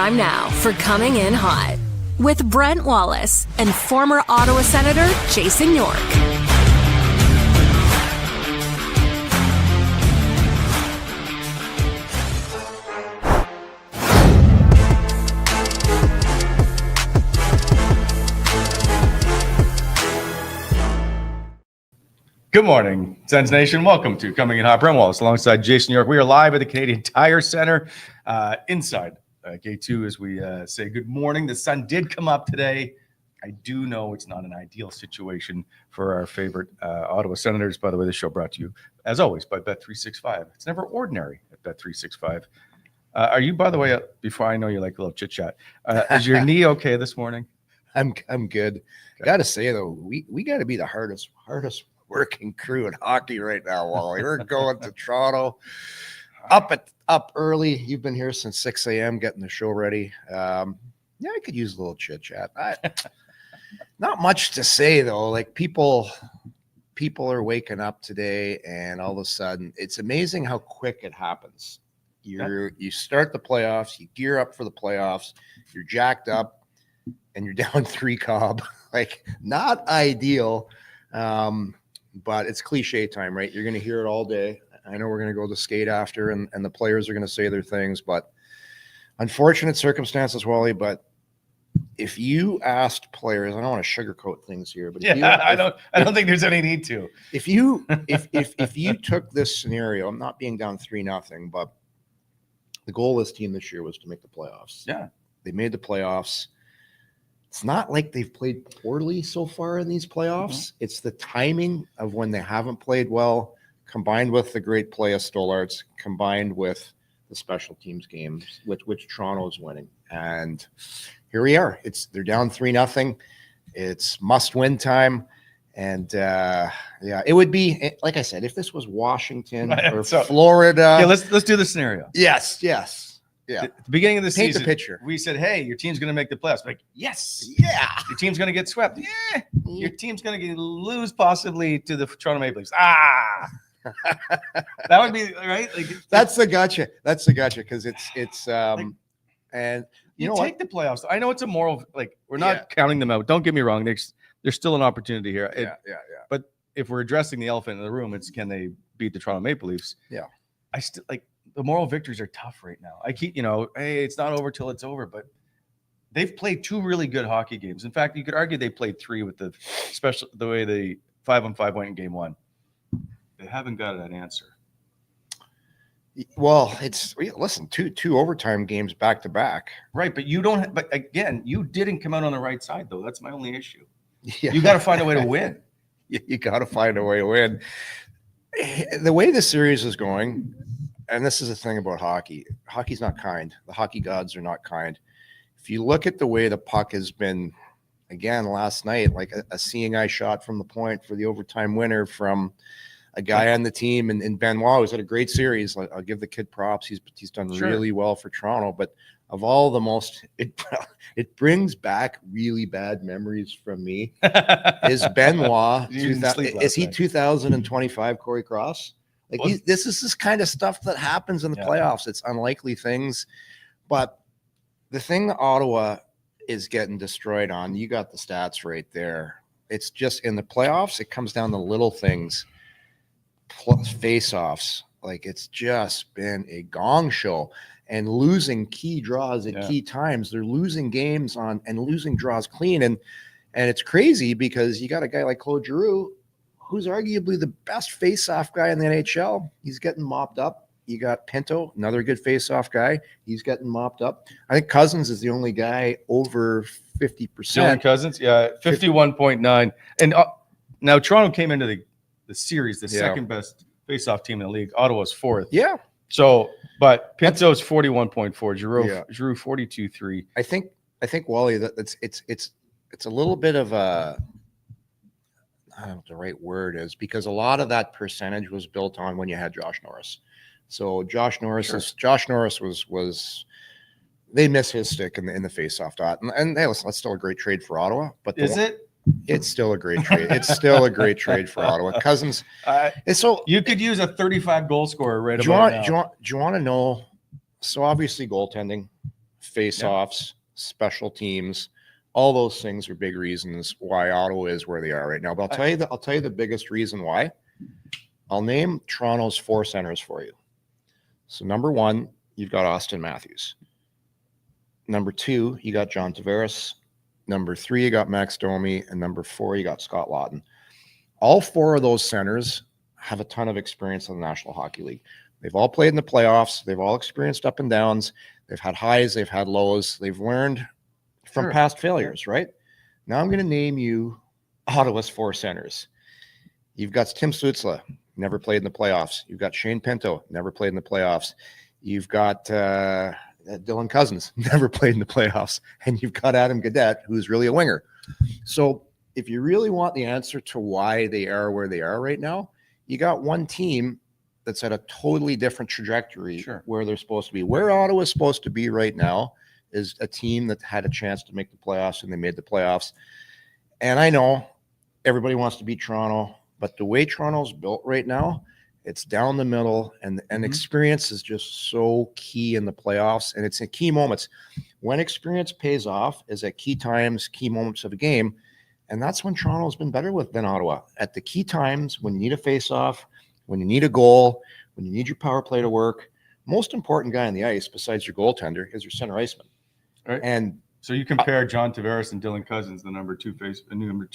time now for Coming In Hot with Brent Wallace and former Ottawa Senator Jason York. Good morning, Sens Nation. Welcome to Coming In Hot. Brent Wallace alongside Jason York. We are live at the Canadian Tire Center inside Gate 2 as we say good morning. The sun did come up today. I do know it's not an ideal situation for our favorite Ottawa Senators. By the way, the show brought to you, as always, by Bet365. It's never ordinary at Bet365. Are you, by the way, before I know you like a little chit-chat, is your knee okay this morning? I'm good. Okay. Got to say, though, we got to be the hardest working crew in hockey right now, Wally. We're going to Toronto up early. You've been here since 6 a.m. getting the show ready. I could use a little chit chat. Not much to say though. Like people are waking up today, and all of a sudden, it's amazing how quick it happens. You start the playoffs, you gear up for the playoffs, you're jacked up, and you're down 3 Cobb. Like, not ideal. But it's cliche time, right? You're going to hear it all day. I know we're going to go to skate after, and the players are going to say their things, but unfortunate circumstances, Wally. But if you asked players, I don't want to sugarcoat things here, but I don't think there's any need to. If you took this scenario, I'm not being down 3-0, but the goal of this team this year was to make the playoffs. Yeah, they made the playoffs. It's not like they've played poorly so far in these playoffs. Mm-hmm. It's the timing of when they haven't played well, combined with the great play of Stollarts, combined with the special teams games, which Toronto is winning. And here we are. They're down 3-0. It's must-win time. And, it would be, like I said, if this was Washington or Florida. Yeah, let's do the scenario. Yes. Yeah. At the beginning of the season, the picture. We said, hey, your team's going to make the playoffs. Like, yes. Yeah. Your team's going to get swept. Yeah. Your team's going to lose possibly to the Toronto Maple Leafs. That would be right. Like, that's the gotcha. Because it's and you know take what? The playoffs. I know it's a moral, like, we're not counting them out. Don't get me wrong. There's still an opportunity here. Yeah. But if we're addressing the elephant in the room, it's can they beat the Toronto Maple Leafs? Yeah. I still like. The moral victories are tough right now. I keep, hey, it's not over till it's over, but they've played 2 really good hockey games. In fact, you could argue they played 3 with the way the 5-on-5 went in game 1. They haven't got that answer. Well, listen, two overtime games back to back. Right, but but again, you didn't come out on the right side though. That's my only issue. Yeah. You got to find a way to win. You got to find a way to win. The way the series is going. And this is the thing about hockey. Hockey's not kind. The hockey gods are not kind. If you look at the way the puck has been, again, last night, like a seeing eye shot from the point for the overtime winner from a guy on the team, and Benoit, who's had a great series. I'll give the kid props. He's done really well for Toronto. But of all the most, it brings back really bad memories from me. Is Benoit, is he 2025 Corey Cross? Like this is this kind of stuff that happens in the playoffs. It's unlikely things. But the thing that Ottawa is getting destroyed on, you got the stats right there. It's just in the playoffs, it comes down to little things. Plus face-offs. Like, it's just been a gong show. And losing key draws at key times. They're losing games on and losing draws clean. And it's crazy because you got a guy like Claude Giroux, who's arguably the best face-off guy in the NHL. He's getting mopped up. You got Pinto, another good face-off guy. He's getting mopped up. I think Cousins is the only guy over 50%. Dylan Cousins, 51.9. And now Toronto came into the series, the second best face-off team in the league. Ottawa's 4th. Yeah. So, but Pinto's 41.4. Giroux 42.3. I think Wally, that it's a little bit of a, I don't know what the right word is, because a lot of that percentage was built on when you had Josh Norris. So Josh Norris was they miss his stick in the face-off dot. And hey, listen, that's still a great trade for Ottawa. But it's still a great trade. It's still a great trade for Ottawa. Cousins. So you could use a 35 goal scorer right about now. Do you want to know? So obviously goaltending. face-offs, special teams. All those things are big reasons why Ottawa is where they are right now. But I'll tell you the biggest reason why. I'll name Toronto's 4 centers for you. So number 1, you've got Austin Matthews. Number 2, you got John Tavares. Number 3, you got Max Domi. And number 4, you got Scott Laughton. All 4 of those centers have a ton of experience in the National Hockey League. They've all played in the playoffs. They've all experienced up and downs. They've had highs. They've had lows. They've learned from past failures, right? Now I'm going to name you Ottawa's 4 centers. You've got Tim Stutzle, never played in the playoffs. You've got Shane Pinto, never played in the playoffs. You've got Dylan Cousins, never played in the playoffs. And you've got Adam Gaudette, who's really a winger. So if you really want the answer to why they are where they are right now, you got one team that's at a totally different trajectory where they're supposed to be. Where Ottawa is supposed to be right now is a team that had a chance to make the playoffs, and they made the playoffs. And I know everybody wants to beat Toronto, but the way Toronto's built right now, it's down the middle, and experience is just so key in the playoffs, and it's in key moments. When experience pays off is at key times, key moments of a game, and that's when Toronto's been better than Ottawa. At the key times, when you need a face-off, when you need a goal, when you need your power play to work, most important guy on the ice besides your goaltender is your center iceman. Right. And so you compare John Tavares and Dylan Cousins, the number 2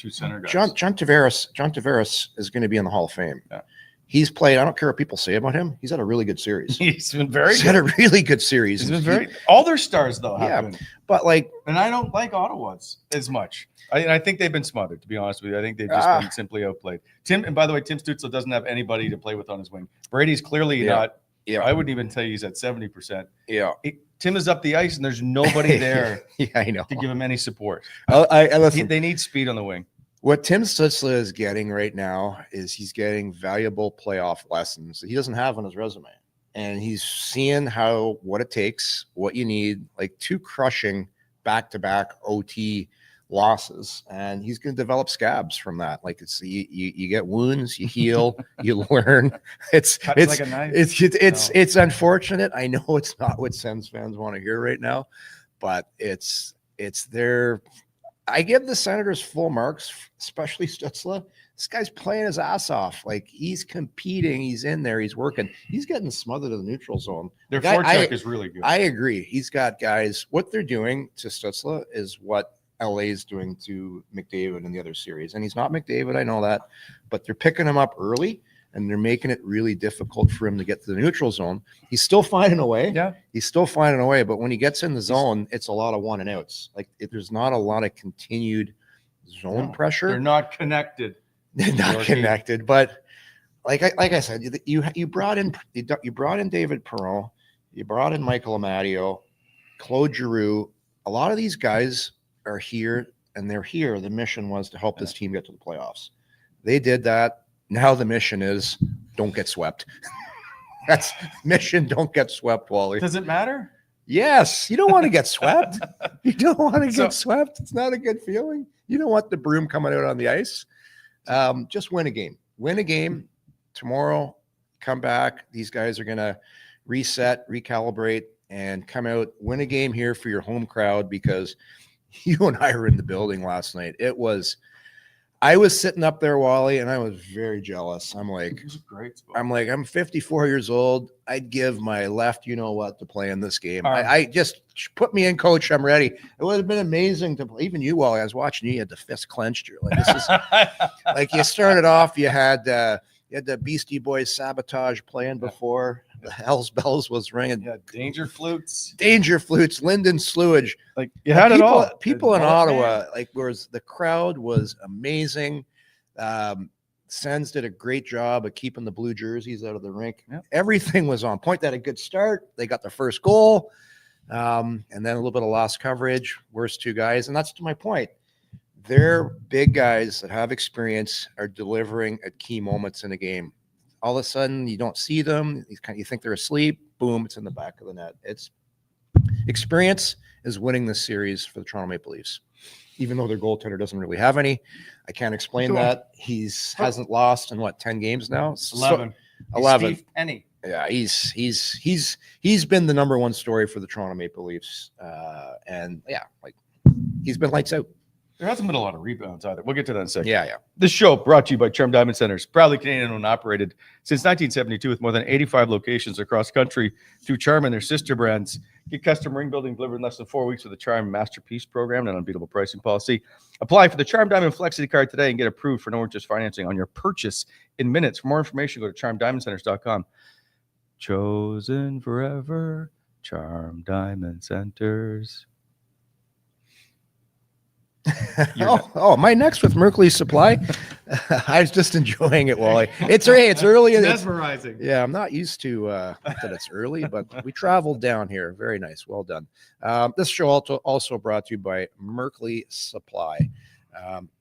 center guys. John Tavares is going to be in the Hall of Fame. Yeah. He's played. I don't care what people say about him. He's had a really good series. He's been very He's had a really good series. He's been very. All their stars though have been. But and I don't like Ottawa's as much. I think they've been smothered, to be honest with you. I think they've just been simply outplayed. And by the way, Tim Stutzle doesn't have anybody to play with on his wing. Brady's clearly not. Yeah, I wouldn't even tell you he's at 70%. Yeah. Tim is up the ice, and there's nobody there I know. to give him any support. Listen, they need speed on the wing. What Tim Stutzle is getting right now is he's getting valuable playoff lessons that he doesn't have on his resume. And he's seeing what it takes, what you need, like 2 crushing back-to-back OT losses, and he's going to develop scabs from that. Like you get wounds, you heal, you learn. It's like a knife. It's unfortunate. I know it's not what Sens fans want to hear right now, but it's their. I give the Senators full marks, especially Stutzle. This guy's playing his ass off. Like, he's competing. He's in there. He's working. He's getting smothered in the neutral zone. Their forecheck is really good. I agree. He's got guys. What they're doing to Stutzle is what LA is doing to McDavid in the other series. And he's not McDavid. I know that. But they're picking him up early, and they're making it really difficult for him to get to the neutral zone. He's still finding a way. Yeah. He's still finding a way. But when he gets in the zone, it's a lot of 1 and outs. Like, there's not a lot of continued zone pressure. They're not connected. They're not connected. But like I said, you brought in David Perron, you brought in Michael Amadio, Claude Giroux. A lot of these guys are here, and they're here. The mission was to help this team get to the playoffs. They did that. Now the mission is don't get swept. That's mission. Don't get swept, Wally. Does it matter? Yes. You don't want to get swept. You don't want to get swept. It's not a good feeling. You don't want the broom coming out on the ice. Just win a game. Win a game tomorrow. Come back. These guys are going to reset, recalibrate, and come out, win a game here for your home crowd, because you and I were in the building last night. I was sitting up there, Wally, and I was very jealous. I'm like, it was a great spot. I'm 54 years old. I'd give my left, you know what, to play in this game. I just put me in, coach. I'm ready. It would have been amazing to play. Even you, Wally, I was watching you had the fist clenched. You're like, this is like, you started off, you had the Beastie Boys Sabotage playing before. The Hell's Bells was ringing. Yeah, Danger Flutes, Linden Slewage. Like, you had it all. People in Ottawa, like, whereas the crowd was amazing. Sens did a great job of keeping the blue jerseys out of the rink. Yep. Everything was on point. They had a good start. They got their first goal, and then a little bit of lost coverage. Worst 2 guys, and that's to my point. They're big guys that have experience, are delivering at key moments in a game. All of a sudden, you don't see them. You think they're asleep. Boom, it's in the back of the net. It's experience is winning this series for the Toronto Maple Leafs, even though their goaltender doesn't really have any. I can't explain that. Hasn't lost in 10 games now? 11. 11. Steve Penny. Yeah, he's been the number one story for the Toronto Maple Leafs, and yeah, like he's been lights out. There hasn't been a lot of rebounds either. We'll get to that in a second. Yeah. This show brought to you by Charm Diamond Centers, proudly Canadian owned and operated since 1972 with more than 85 locations across country through Charm and their sister brands. Get custom ring building delivered in less than 4 weeks with the Charm Masterpiece Program and an unbeatable pricing policy. Apply for the Charm Diamond Flexity Card today and get approved for no interest financing on your purchase in minutes. For more information, go to charmdiamondcenters.com. Chosen forever, Charm Diamond Centers. My next with Merkley Supply. I was just enjoying it, Wally. It's early. It's mesmerizing. Yeah, I'm not used to that it's early, but we traveled down here. Very nice. Well done. This show also brought to you by Merkley Supply.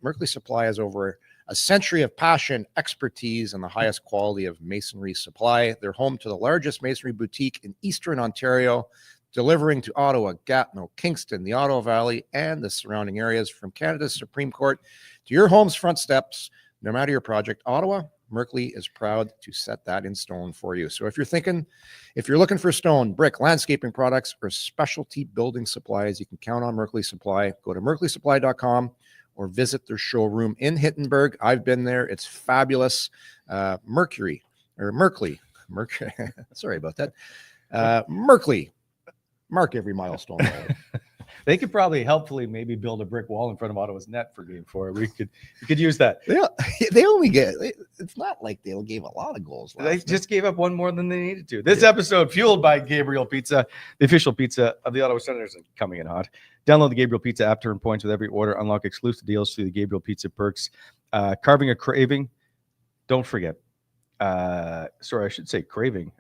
Merkley Supply has over a century of passion, expertise, and the highest quality of masonry supply. They're home to the largest masonry boutique in Eastern Ontario, delivering to Ottawa, Gatineau, Kingston, the Ottawa Valley, and the surrounding areas, from Canada's Supreme Court to your home's front steps. No matter your project, Ottawa, Merkley is proud to set that in stone for you. So if you're looking for stone, brick, landscaping products, or specialty building supplies, you can count on Merkley Supply. Go to merkleysupply.com or visit their showroom in Hittenburg. I've been there. It's fabulous. Merkley. Sorry about that. Merkley. Mark every milestone. They could probably helpfully maybe build a brick wall in front of Ottawa's net for Game 4. We could use that. Yeah, they only get. It's not like they gave a lot of goals. They just gave up one more than they needed to. This episode fueled by Gabriel Pizza, the official pizza of the Ottawa Senators, and coming in hot. Download the Gabriel Pizza app to earn points with every order. Unlock exclusive deals through the Gabriel Pizza perks. Carving a craving. Don't forget. I should say craving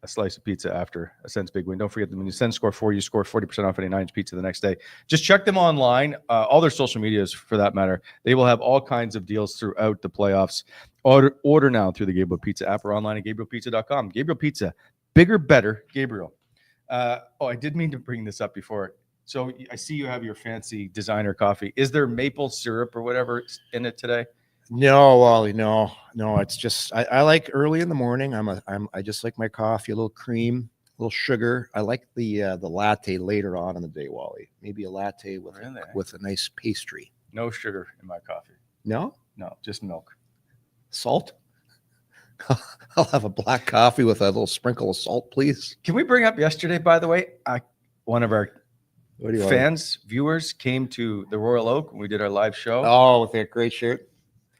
a slice of pizza after a Sens big win. Don't forget that when you Sens score 4, you score 40% off any 9-inch pizza the next day. Just check them online. All their social medias, for that matter. They will have all kinds of deals throughout the playoffs. Order now through the Gabriel Pizza app or online at GabrielPizza.com. Gabriel Pizza, bigger, better, Gabriel. I did mean to bring this up before. So I see you have your fancy designer coffee. Is there maple syrup or whatever in it today? No, Wally, no. It's just I like early in the morning. I just like my coffee, a little cream, a little sugar. I like the latte later on in the day, Wally. Maybe a latte with a nice pastry. No sugar in my coffee. No, just milk. Salt. I'll have a black coffee with a little sprinkle of salt, please. Can we bring up yesterday, by the way? One of our viewers came to the Royal Oak when we did our live show. Oh, with that great shirt.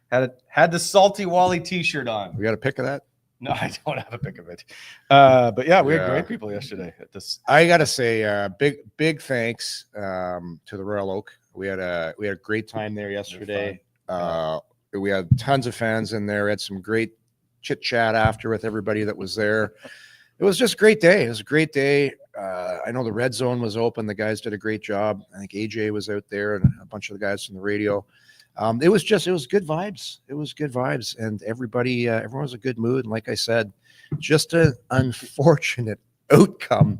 Had the Salty Wally t-shirt on. We got a pic of that? No, I don't have a pic of it. But yeah, we had great people yesterday at this. I got to say, big thanks to the Royal Oak. We had a great time there yesterday. We had tons of fans in there. We had some great chit chat after with everybody that was there. It was just a great day. It was a great day. I know the red zone was open. The guys did a great job. I think AJ was out there and a bunch of the guys from the radio. It was good vibes. It was good vibes, and everyone was in a good mood. And like I said, just an unfortunate outcome.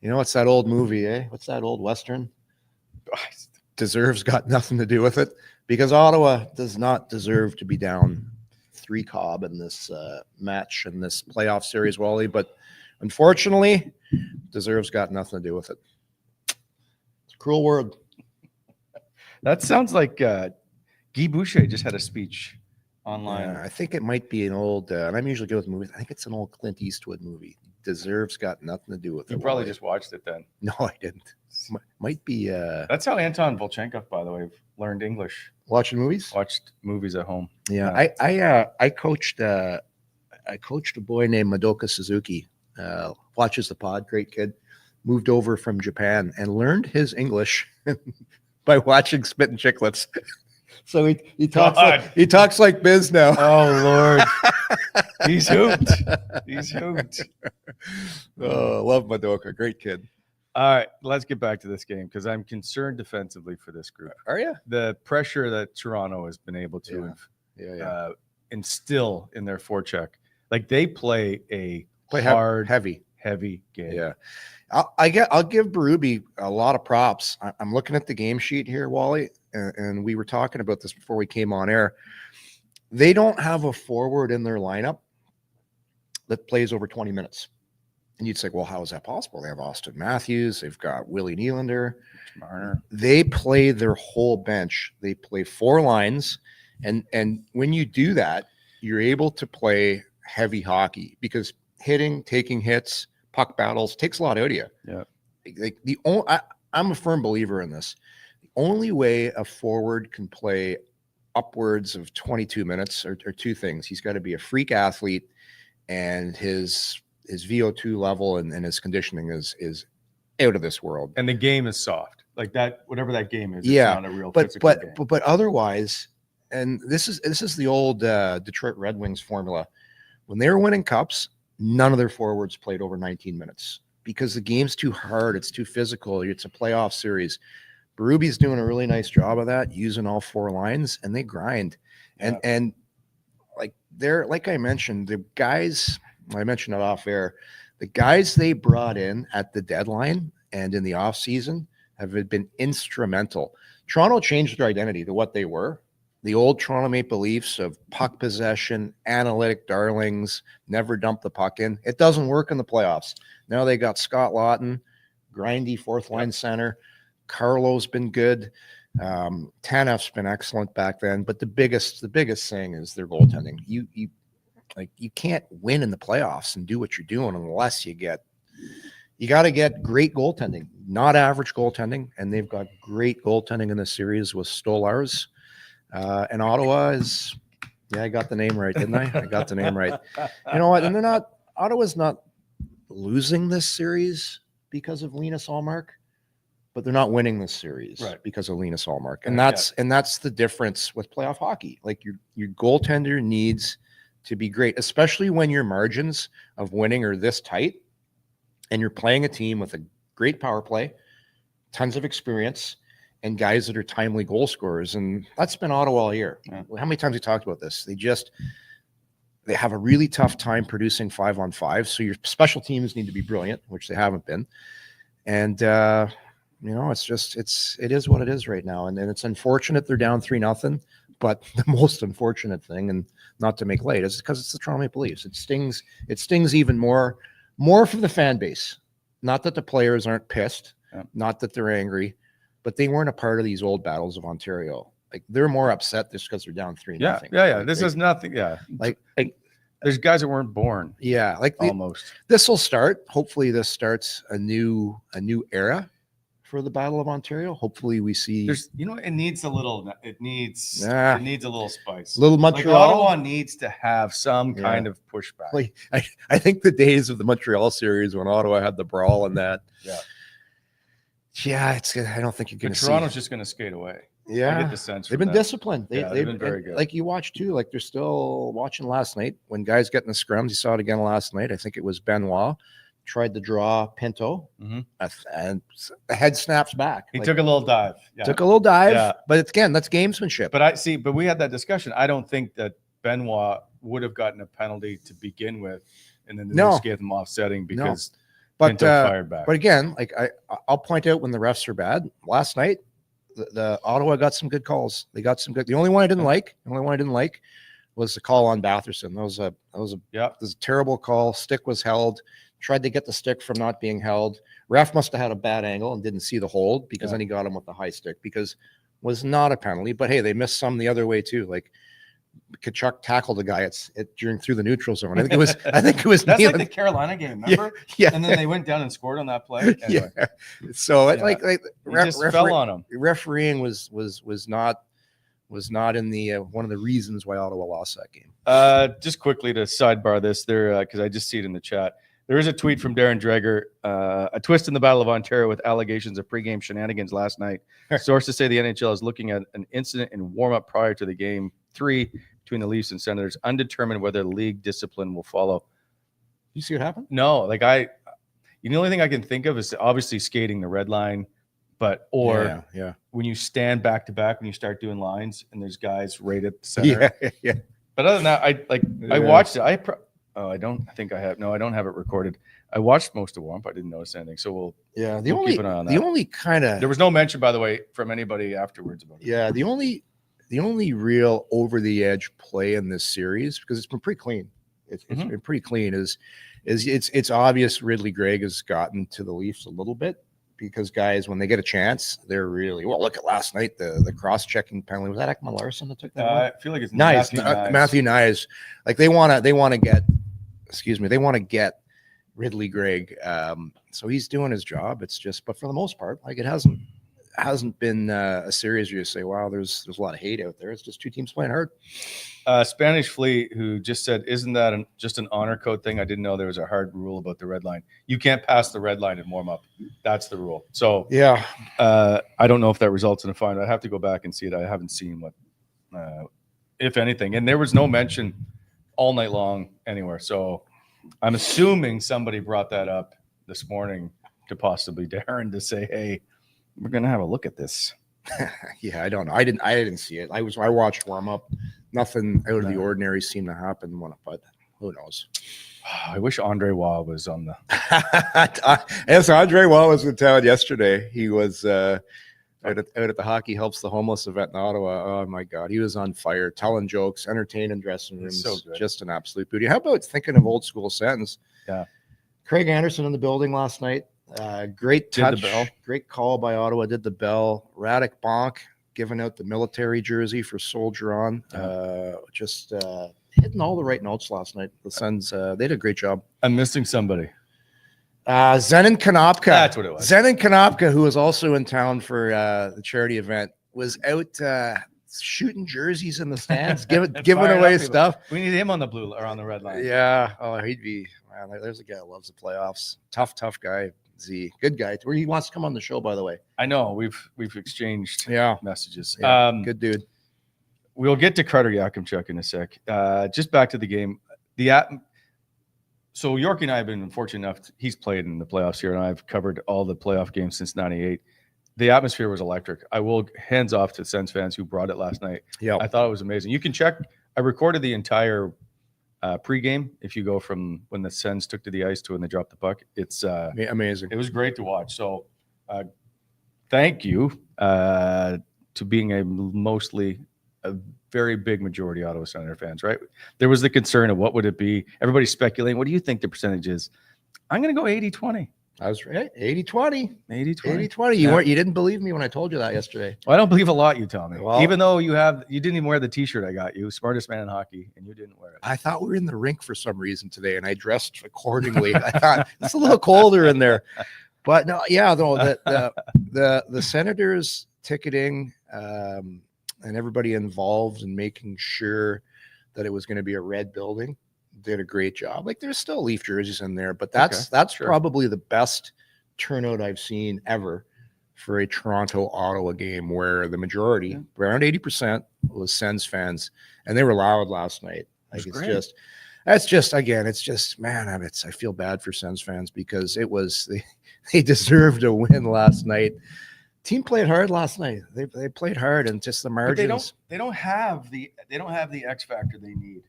You know, it's that old movie, eh? What's that old Western? Deserves got nothing to do with it, because Ottawa does not deserve to be down 3 Cobb in this match in this playoff series, Wally. But unfortunately, deserves got nothing to do with it. It's a cruel world. That sounds like Guy Boucher just had a speech online. I think it might be an old, and I'm usually good with movies. I think it's an old Clint Eastwood movie. Deserves got nothing to do with it. You probably just watched it then. No, I didn't. Might be. That's how Anton Volchenkov, by the way, learned English. Watching movies? Watched movies at home. Yeah, I coached a boy named Madoka Suzuki. Watches the pod, great kid. Moved over from Japan and learned his English by watching Spittin' Chicklets. So he talks like Biz now. Oh Lord, he's hooped. Oh, love Madoka, great kid. All right, let's get back to this game because I'm concerned defensively for this group. Are you? The pressure that Toronto has been able to instill in their forecheck, like they play hard, heavy game. Yeah. I'll give Berube a lot of props. I'm looking at the game sheet here, Wally, and we were talking about this before we came on air. They don't have a forward in their lineup that plays over 20 minutes. And you'd say, well, how is that possible? They have Austin Matthews. They've got Willie Nylander. Marner. They play their whole bench. They play 4 lines. And when you do that, you're able to play heavy hockey because hitting, taking hits, puck battles takes a lot out of you. Yeah. Like I'm a firm believer in this. The only way a forward can play upwards of 22 minutes are 2 things. He's got to be a freak athlete, and his VO2 level and his conditioning is out of this world. And the game is soft. Like that, whatever that game is, Yeah, it's not a real but physical game. but otherwise, and this is the old Detroit Red Wings formula. When they were winning cups, none of their forwards played over 19 minutes because the game's too hard. It's too physical. It's a playoff series. Berube's doing a really nice job of that, using all 4 lines, and they grind. And like they're, like I mentioned, the guys, I mentioned it off air, the guys they brought in at the deadline and in the off season have been instrumental. Toronto changed their identity to what they were. The old Toronto Maple Leafs of puck possession, analytic darlings, never dump the puck in. It doesn't work in the playoffs. Now they got Scott Lawton, grindy 4th line center. Carlo's been good. Taneff's been excellent back then. But the biggest thing is their goaltending. You can't win in the playoffs and do what you're doing unless you got to get great goaltending, not average goaltending. And they've got great goaltending in this series with Stolarz. And Ottawa is, I got the name right, didn't I? I got the name right. You know what? And Ottawa's not losing this series because of Linus Ullmark, but they're not winning this series because of Linus Ullmark. And that's the difference with playoff hockey. Like your goaltender needs to be great, especially when your margins of winning are this tight and you're playing a team with a great power play, tons of experience, and guys that are timely goal scorers. And that's been Ottawa all year. Yeah. How many times we talked about this? They have a really tough time producing 5-on-5. So your special teams need to be brilliant, which they haven't been. And, it is what it is right now. And it's unfortunate they're down 3-0, but the most unfortunate thing, and not to make light, is because it's the Toronto Maple Leafs. It stings even more for the fan base. Not that the players aren't pissed, not that they're angry, but they weren't a part of these old battles of Ontario. Like they're more upset just because they're down 3-0. Yeah. This is nothing. Yeah. Like there's guys that weren't born. Yeah. Almost. This will start. Hopefully this starts a new era for the Battle of Ontario. Hopefully we see. It needs a little spice. Little Montreal. Like Ottawa needs to have some kind of pushback. Like I think the days of the Montreal series when Ottawa had the brawl and that. Yeah, I don't think you're going to see. Toronto's just going to skate away. Yeah, I get the sense they've been disciplined. They've been very good. Like you watch too. Like they're still watching last night when guys get in the scrums. You saw it again last night. I think it was Benoit tried to draw Pinto, and the head snaps back. He took a little dive. Yeah. Took a little dive, but again, that's gamesmanship. But we had that discussion. I don't think that Benoit would have gotten a penalty to begin with, and then they just gave them offsetting because. But fired back. But again, like I'll point out when the refs are bad. Last night, the Ottawa got some good calls. They got some good. The only one I didn't like was the call on Batherson. That was a terrible call. Stick was held. Tried to get the stick from not being held. Ref must have had a bad angle and didn't see the hold because then he got him with the high stick because was not a penalty. But hey, they missed some the other way too. Like Tkachuk tackled the guy through the neutral zone. I think it was. That's like the Carolina game, remember? Yeah. And then they went down and scored on that play. Anyway. Yeah. So fell on him. Refereeing was not in the one of the reasons why Ottawa lost that game. Just quickly to sidebar this there because I just see it in the chat. There is a tweet from Darren Dreger, a twist in the Battle of Ontario with allegations of pregame shenanigans last night. Sources say the NHL is looking at an incident in warm-up prior to the game 3 between the Leafs and Senators, undetermined whether league discipline will follow. You see what happened? No, the only thing I can think of is obviously skating the red line, or when you stand back to back when you start doing lines and there's guys right at the center. Yeah. But other than that, I watched it. I don't think I have. No, I don't have it recorded. I watched most of warm-up. I didn't notice anything. So we'll keep an eye on that. The only kind of there was no mention, by the way, from anybody afterwards about it. Yeah, the only real over the edge play in this series, because it's been pretty clean. It's been pretty clean. It's obvious Ridley Gregg has gotten to the Leafs a little bit because guys, when they get a chance, they're really well. Look at last night, the cross-checking penalty. Was that Ekman Larsson that took that? I feel like it's nice. Matthew Nyes. Like they want to get. They want to get Ridley Gregg. So he's doing his job. It's just, but for the most part, like it hasn't been a series where you say, wow, there's a lot of hate out there. It's just two teams playing hard. Spanish Fleet, who just said, isn't that just an honor code thing? I didn't know there was a hard rule about the red line. You can't pass the red line in warm up. That's the rule. So yeah, I don't know if that results in a fine. I have to go back and see it. I haven't seen what, if anything, and there was no mention all night long anywhere. So I'm assuming somebody brought that up this morning to possibly Darren to say, hey, we're going to have a look at this. Yeah, I don't know. I didn't see it. I watched warm up. Nothing out of the ordinary seemed to happen. But who knows? I wish Andre Waugh was on the. Yes, Andre Waugh was in town yesterday. He was out at the Hockey Helps the Homeless event in Ottawa. Oh my God, he was on fire, telling jokes, entertaining dressing rooms. So good. Just an absolute beauty. How about thinking of old school Sens? Yeah. Craig Anderson in the building last night. Great touch, great call by Ottawa. Did the bell. Radek Bonk giving out the military jersey for Soldier On. Just hitting all the right notes last night. The Sens, they did a great job. I'm missing somebody. Zenon Konopka. That's what it was. Zenon Konopka, who was also in town for the charity event, was out shooting jerseys in the stands, giving away stuff. We need him on the blue or on the red line. Yeah. Oh, he'd be, man, there's a guy who loves the playoffs. Tough guy. Z, good guy. Where he wants to come on the show, by the way. I know we've exchanged messages. Yeah, good dude. We'll get to Carter Yakimchuk in a sec. Just back to the game. So Yorkie and I have been fortunate enough. He's played in the playoffs here, and I've covered all the playoff games since '98. The atmosphere was electric. I will hands off to Sens fans who brought it last night. Yeah, I thought it was amazing. You can check. I recorded the entire pregame. If you go from when the Sens took to the ice to when they dropped the puck, it's amazing. It was great to watch. So thank you to being a very big majority Ottawa Senator fans, right? There was the concern of what would it be? Everybody's speculating. What do you think the percentage is? I'm going to go 80-20. I was right. 80-20. 80-20. 80-20. You didn't believe me when I told you that yesterday. Well, I don't believe a lot you tell me. Well, even though you didn't even wear the t-shirt I got you, smartest man in hockey, and you didn't wear it. I thought we were in the rink for some reason today, and I dressed accordingly. I thought it's a little colder in there. But no, yeah, though the Senators ticketing and everybody involved in making sure that it was going to be a red building did a great job. Like there's still Leaf jerseys in there, but that's probably the best turnout I've seen ever for a Toronto-Ottawa game, where the majority, around 80%, was Sens fans, and they were loud last night. Like it's just man, I feel bad for Sens fans because they deserved a win last night. Team played hard last night. They played hard, and just the margins. But they don't have the X factor they need.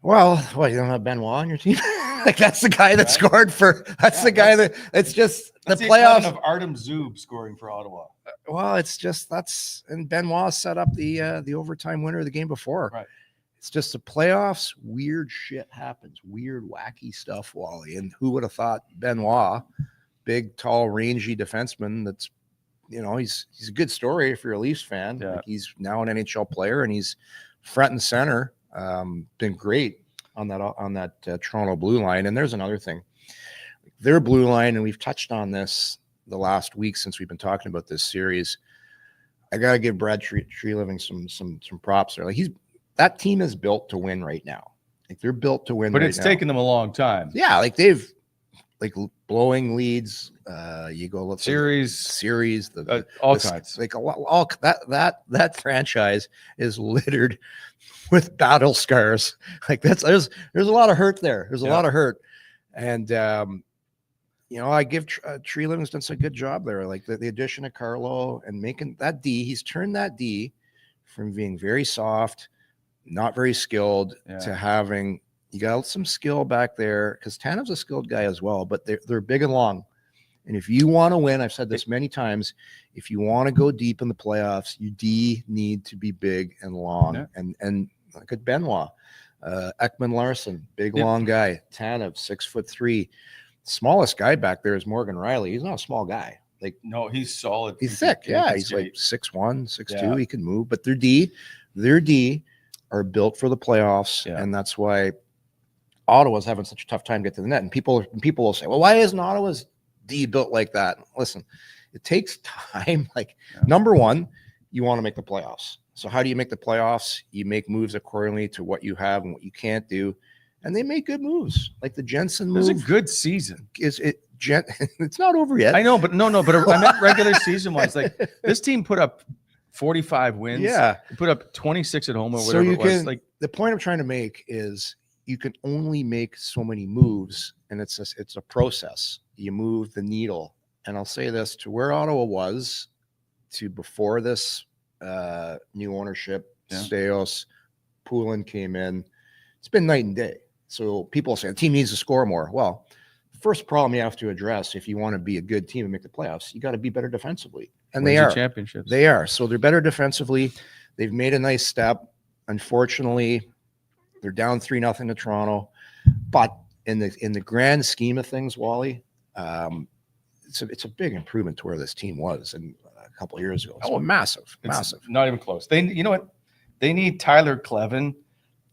Well, you don't have Benoit on your team? Like that's the guy that scored for. That's the guy that. It's just the playoffs of Artem Zub scoring for Ottawa. Well, it's just and Benoit set up the overtime winner of the game before. Right. It's just the playoffs. Weird shit happens. Weird, wacky stuff, Wally. And who would have thought Benoit, big, tall, rangy defenseman? That's he's a good story if you're a Leafs fan. Yeah. Like he's now an NHL player and he's front and center. Been great on that Toronto blue line. And there's another thing, their blue line, and we've touched on this the last week since we've been talking about this series. I gotta give Brad Treliving some props there. Like that team is built to win right now. Like they're built to win. But it's taken them a long time. Yeah, like they've blowing leads. You go look series, all kinds. Like all that franchise is littered with battle scars. Like there's a lot of hurt there. There's a lot of hurt, and I give Tree Livingston a good job there. Like the addition of Carlo and making that D. He's turned that D from being very soft, not very skilled, to having. You got some skill back there because Tanev's a skilled guy as well, but they're big and long. And if you want to win, I've said this many times, if you want to go deep in the playoffs, you need to be big and long. Yeah. And look at Benoit. Ekman Larson, big Yep. long guy. Tanev, 6'3". Smallest guy back there is Morgan Riley. He's not a small guy. Like, No, he's solid. he's He thick. can- he Yeah, can he's skate. like 6'1", 6'2". Yeah. He can move, but their D are built for the playoffs, Yeah. and that's why Ottawa's having such a tough time getting to the net. And people will say, well, why isn't Ottawa's D built like that? Listen, it takes time. Like, number one, you want to make the playoffs. So how do you make the playoffs? You make moves accordingly to what you have and what you can't do. And they make good moves. Like the Jensen It was move. a good season. It's not over yet. I know, but I meant regular season wise. Like, this team put up 45 wins. Yeah. Put up 26 at home or So whatever you it was. can, Like, the point I'm trying to make is you can only make so many moves, and it's a process. You move the needle. And I'll say this, to where Ottawa was to before this new ownership, Steos, Poulin came in, it's been night and day. So people say the team needs to score more. Well, the first problem you have to address if you want to be a good team and make the playoffs, you got to be better defensively. And they wins the are. championships. They are. So they're better defensively. They've made a nice step. Unfortunately, they're down 3-0 to Toronto. But in the grand scheme of things, Wally, it's a big improvement to where this team was in a couple of years ago. So massive. Not even close. You know what? They need Tyler Clevin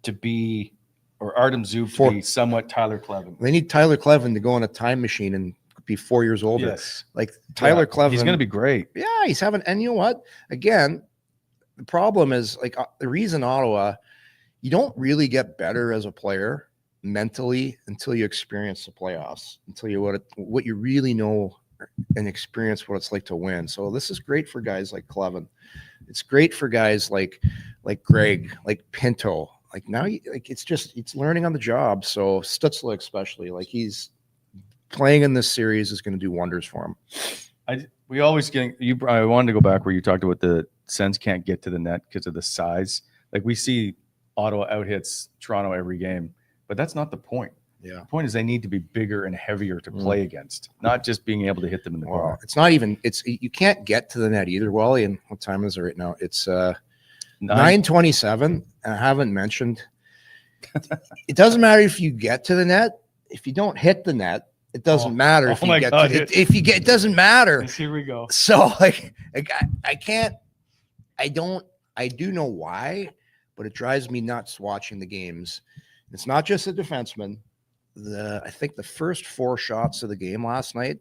to be, or Artem Zub to be somewhat Tyler Clevin. They need Tyler Clevin to go in a time machine and be 4 years older. Yes. Like Tyler Clevin. He's going to be great. Yeah, he's having, and you know what? Again, the problem is like the reason Ottawa, you don't really get better as a player mentally until you experience the playoffs, until you what you really know and experience what it's like to win. So this is great for guys like Clevin. It's great for guys like Greg, like Pinto. Like now, it's learning on the job. So Stutzle especially, like he's playing in this series is going to do wonders for him. We always I wanted to go back where you talked about the Sens can't get to the net because of the size. Like we see Ottawa outhits Toronto every game, but that's not the point. Yeah. The point is they need to be bigger and heavier to play against, not just being able to hit them in the corner. It's not even, you can't get to the net either, Wally. And what time is it right now? It's 9:27. And I haven't mentioned, it doesn't matter if you get to the net. If you don't hit the net, it doesn't matter. If you get it doesn't matter. Yes, here we go. So like I do know why, but it drives me nuts watching the games. It's not just the defenseman. I think the first 4 shots of the game last night,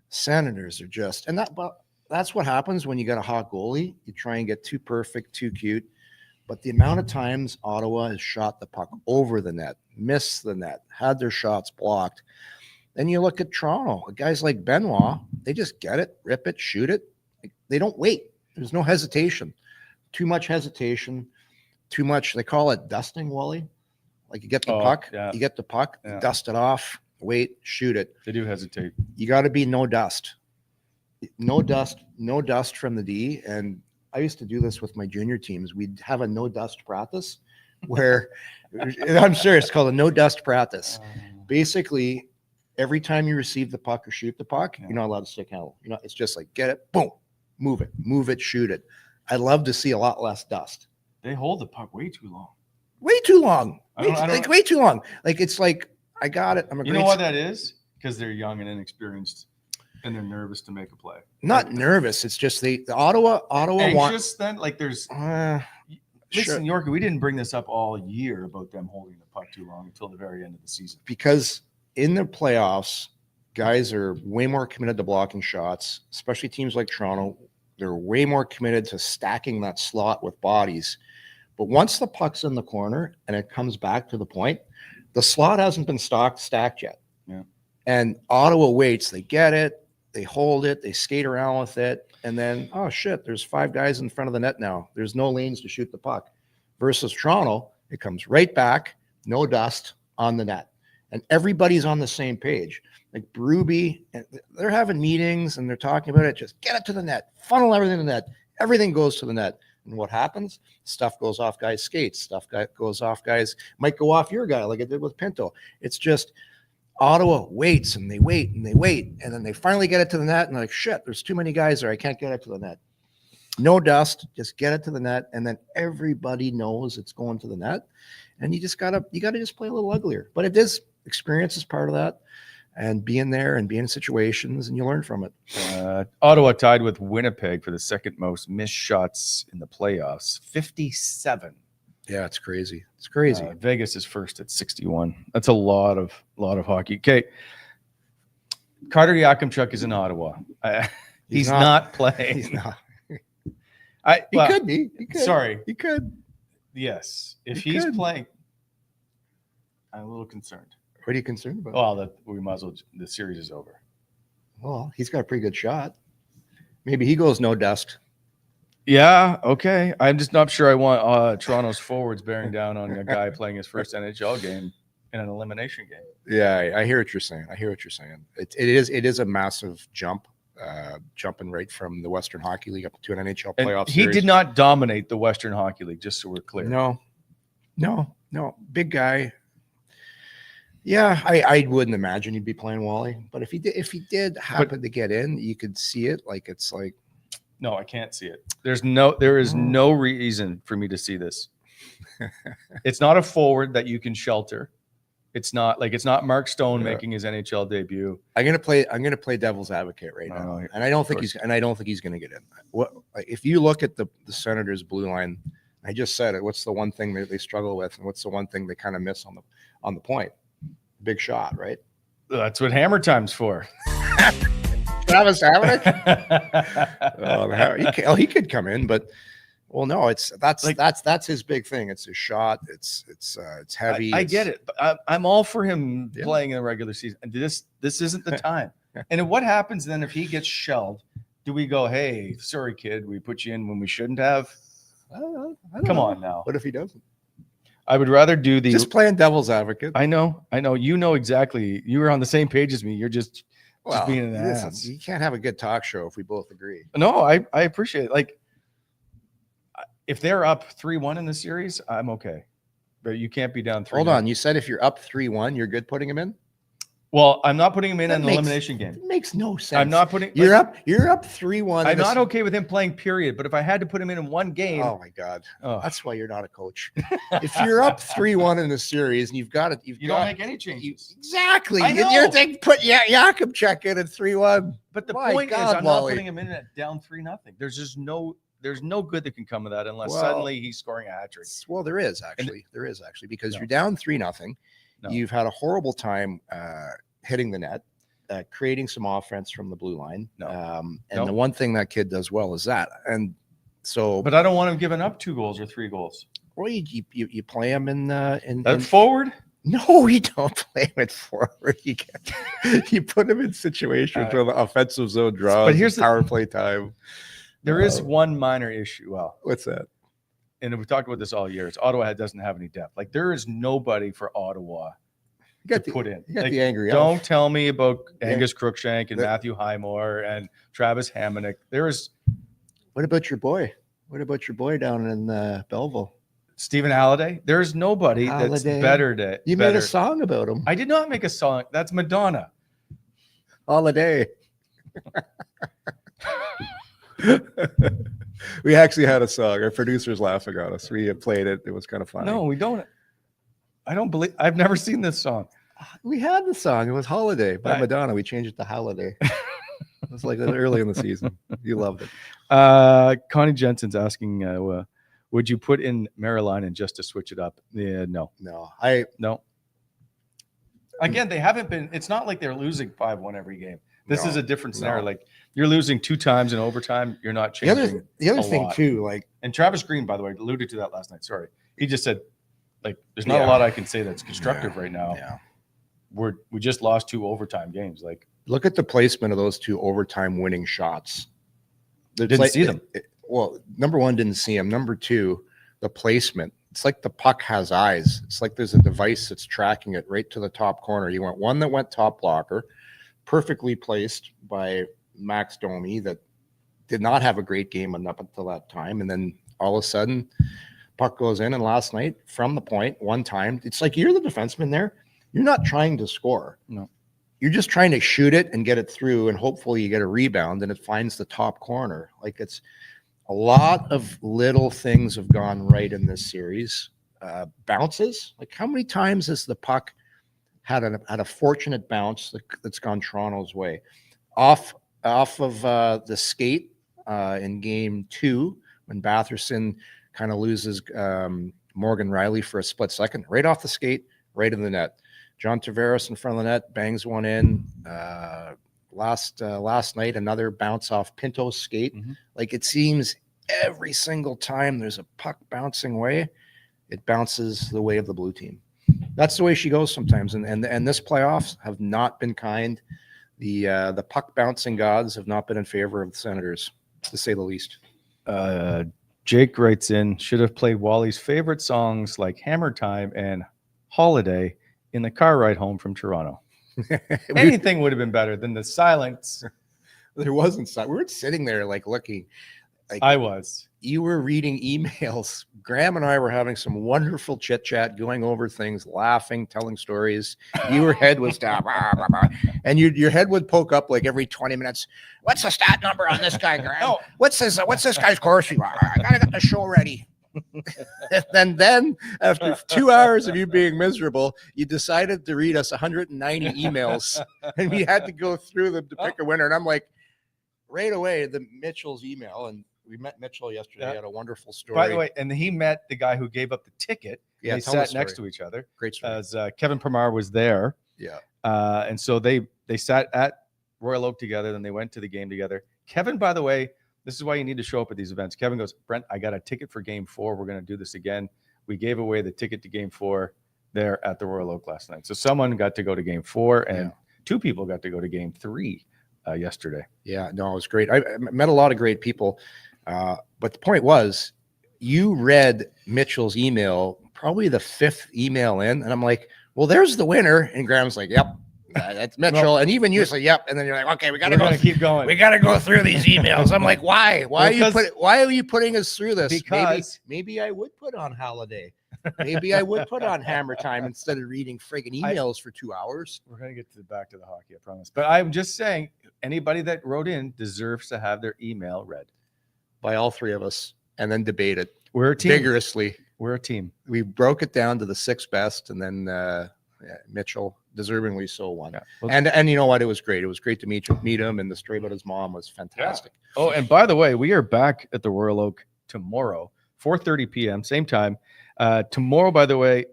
Senators are just, but that's what happens when you got a hot goalie. You try and get too perfect, too cute. But the amount of times Ottawa has shot the puck over the net, missed the net, had their shots blocked. Then you look at Toronto, guys like Benoit, they just get it, rip it, shoot it. They don't wait. There's no hesitation. Too much hesitation, too much, they call it dusting, Wally. Like you get the puck, dust it off, wait, shoot it. They do hesitate. You got to be no dust. No dust from the D. And I used to do this with my junior teams. We'd have a no dust practice where I'm serious, it's called a no dust practice. Basically, every time you receive the puck or shoot the puck, you're not allowed to stick handle. It's just like get it, boom, move it, shoot it. I'd love to see a lot less dust. They hold the puck way too long. Way too long. Way too long. Like it's like I got it. You know what that is? Because they're young and inexperienced, and they're nervous to make a play. Not nervous. It's just the Ottawa anxious. Then like there's. Listen, Yorkie, we didn't bring this up all year about them holding the puck too long until the very end of the season. Because in the playoffs, guys are way more committed to blocking shots, especially teams like Toronto. They're way more committed to stacking that slot with bodies. But once the puck's in the corner and it comes back to the point, the slot hasn't been stacked yet. Yeah. And Ottawa waits. They get it. They hold it. They skate around with it. And then, oh, shit, there's 5 guys in front of the net now. There's no lanes to shoot the puck. Versus Toronto, it comes right back, no dust on the net. And everybody's on the same page. Like Berube, they're having meetings and they're talking about it. Just get it to the net. Funnel everything to the net. Everything goes to the net. And what happens? Stuff goes off guys' skates. Stuff goes off guys. Might go off your guy like it did with Pinto. It's just Ottawa waits and they wait and they wait. And then they finally get it to the net and they're like, shit, there's too many guys there. I can't get it to the net. No dust, just get it to the net, and then everybody knows it's going to the net. And you gotta just play a little uglier. But it is experience is part of that, and being there and being in situations, and you learn from it. Ottawa tied with Winnipeg for the second most missed shots in the playoffs, 57. Yeah, it's crazy. It's crazy. Vegas is first at 61. That's a lot of hockey. Okay, Carter Yakimchuk is in Ottawa. He's not playing. He's not. He could be. He could. Sorry. He could. Yes. If he's playing, I'm a little concerned. What are you concerned about? Well, we might as well. The series is over. Well, he's got a pretty good shot. Maybe he goes no dust. Yeah. Okay. I'm just not sure I want Toronto's forwards bearing down on a guy playing his first NHL game in an elimination game. Yeah, I hear what you're saying. It is a massive jump. Jumping right from the Western Hockey League up to an NHL playoff he series. did not dominate the Western Hockey League, just so we're clear. No. Big guy. Yeah, I wouldn't imagine he'd be playing Wally. But if he did happen to get in, you could see it. Like it's like no, I can't see it. There is no reason for me to see this. It's not a forward that you can shelter. It's not Mark Stone making his NHL debut. I'm gonna play devil's advocate right now, and I don't think he's gonna get in. What if you look at the Senators' blue line? I just said it. What's the one thing that they struggle with, and what's the one thing they kind of miss on the point? Big shot, right? That's what Hammer Time's for. Travis Hamonic? He could come in, but. Well, no, that's his big thing. It's his shot. It's heavy. I get it. But I'm all for him playing in the regular season. This isn't the time. And what happens then if he gets shelled? Do we go, hey, sorry, kid, we put you in when we shouldn't have? I don't Come know. on now. What if he doesn't? I would rather do the just playing devil's advocate. I know. You know exactly. You were on the same page as me. You're just being an ass. You can't have a good talk show if we both agree. No, I appreciate it. Like. If they're up 3-1 in the series, I'm okay. But you can't be down 3-0. Hold on. You said if you're up 3-1, you're good putting him in? Well, I'm not putting him in an elimination game. It makes no sense. I'm not putting You're up 3-1. I'm not okay with him playing, period. But if I had to put him in one game. Oh my God. That's why you're not a coach. If you're up 3-1 in the series and you don't make any changes. Exactly. I know. You're thinking put Yakimchuk in at 3-1. But the point is I'm not putting him in at down 3-0. There's no good that can come of that unless suddenly he's scoring a hat trick. Well, there is actually because you're down 3-0. No. You've had a horrible time hitting the net, creating some offense from the blue line. The one thing that kid does well is that. And so, but I don't want him giving up 2 goals or 3 goals. Well, you play him in forward. No, you don't play him at forward. You put him in situations where the offensive zone draws. But here's the power play time. There is one minor issue. Well, what's that? And we've talked about this all year. Ottawa doesn't have any depth. Like there is nobody for Ottawa to put in. You got the angry. Don't tell me about Angus Crookshank and Matthew Highmore and Travis Hamonic. There is. What about your boy? What about your boy down in Belleville? Stephen Halliday. There's nobody that's better. You made a song about him. I did not make a song. That's Madonna. Holiday. We actually had a song. Our producer's laughing at us. We played it. It was kind of funny. No, we don't. I don't believe. I've never seen this song. We had the song. It was "Holiday" by Madonna. We changed it to "Holiday." It was like early in the season. You loved it. Connie Jensen's asking, would you put in Maryline just to switch it up? Yeah, no. No. Again, they haven't been. It's not like they're losing 5-1 every game. This is a different scenario. Like you're losing 2 times in overtime. You're not changing. The other thing too, and Travis Green, by the way, alluded to that last night. Sorry, he just said, like, there's not a lot I can say that's constructive right now. Yeah, we just lost 2 overtime games. Like, look at the placement of those 2 overtime winning shots. Didn't see them. Well, number 1, didn't see them. Number 2, the placement. It's like the puck has eyes. It's like there's a device that's tracking it right to the top corner. You went one that went top blocker. Perfectly placed by Max Domi that did not have a great game up until that time. And then all of a sudden, puck goes in. And last night, from the point, one time, it's like you're the defenseman there. You're not trying to score. No. You're just trying to shoot it and get it through. And hopefully you get a rebound and it finds the top corner. Like A lot of little things have gone right in this series. Bounces, like how many times has the puck had a fortunate bounce that's gone Toronto's way? Off of the skate in game 2 when Batherson kind of loses Morgan Riley for a split second, right off the skate, right in the net. John Tavares in front of the net bangs one in. Last night, another bounce off Pinto's skate. Like it seems every single time there's a puck bouncing way, it bounces the way of the blue team. That's the way she goes sometimes. And this playoffs have not been kind. The puck bouncing gods have not been in favor of the Senators, to say the least. Jake writes in, should have played Wally's favorite songs like Hammer Time and Holiday in the car ride home from Toronto. Anything would have been better than the silence. There wasn't. We were sitting there like looking. Like, I was. You were reading emails. Graham and I were having some wonderful chit chat, going over things, laughing, telling stories. Your head was down, and your head would poke up like every 20 minutes. What's the stat number on this guy, Graham? No. What's this guy's course? I gotta get the show ready. And then after 2 hours of you being miserable, you decided to read us 190 emails, and we had to go through them to pick a winner. And I'm like, right away, the Mitchell's email, and we met Mitchell yesterday. Had a wonderful story. By the way, and he met the guy who gave up the ticket. Yeah, they sat next to each other. Great story. As Kevin Permar was there. Yeah. And so they sat at Royal Oak together. Then they went to the game together. Kevin, by the way, this is why you need to show up at these events. Kevin goes, Brent, I got a ticket for game 4. We're going to do this again. We gave away the ticket to game 4 there at the Royal Oak last night. So someone got to go to game 4 and 2 people got to go to game 3 yesterday. Yeah, no, it was great. I met a lot of great people. But the point was, you read Mitchell's email, probably the 5th email in, and I'm like, well, there's the winner. And Graham's like, yep, that's Mitchell. Well, and even you say, yep. And then you're like, okay, we're gonna keep going. We got to go through these emails. I'm like, why? Why are you putting us through this? Because maybe I would put on Holiday. Maybe I would put on Hammer Time instead of reading friggin' emails for 2 hours. We're going to get back to the hockey, I promise. But I'm just saying, anybody that wrote in deserves to have their email read by all 3 of us and then debate it. We're a team. Vigorously. We're a team. We broke it down to the 6 best, and then Mitchell deservingly so won. Yeah. Well, and you know what? It was great. It was great to meet him, and the story about his mom was fantastic. Yeah. Oh, and by the way, we are back at the Royal Oak tomorrow, 4:30 p.m., same time. Tomorrow, by the way,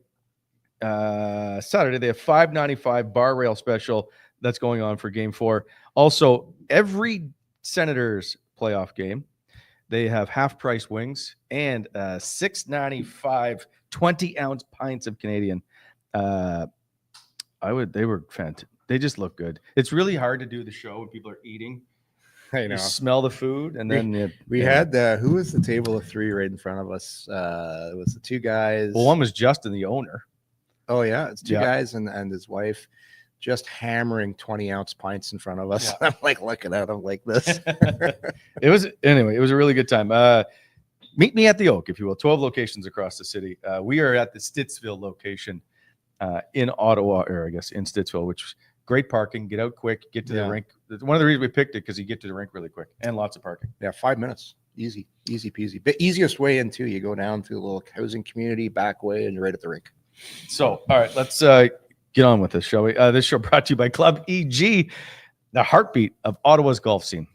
Saturday, they have $5.95 bar rail special that's going on for game 4. Also, every Senators playoff game, they have half-price wings and $6.95 20-ounce pints of Canadian. They were fantastic. They just look good. It's really hard to do the show when people are eating. I know. You smell the food, and then we had who was the table of 3 right in front of us? It was the 2 guys. Well, one was Justin, the owner. Oh yeah, it's 2 guys and his wife, just hammering 20-ounce pints in front of us. Yeah. I'm like looking at them like this. It was a really good time. Meet me at the Oak, if you will. 12 locations across the city. We are at the Stutzle location in Ottawa, or I guess in Stutzle, which is great parking. Get out quick. Get to the rink. One of the reasons we picked it because you get to the rink really quick and lots of parking. Yeah, 5 minutes. Easy peasy. The easiest way in too. You go down through the little housing community back way, and you're right at the rink. So, all right, let's get on with this, shall we? This show brought to you by Club EG, the heartbeat of Ottawa's golf scene.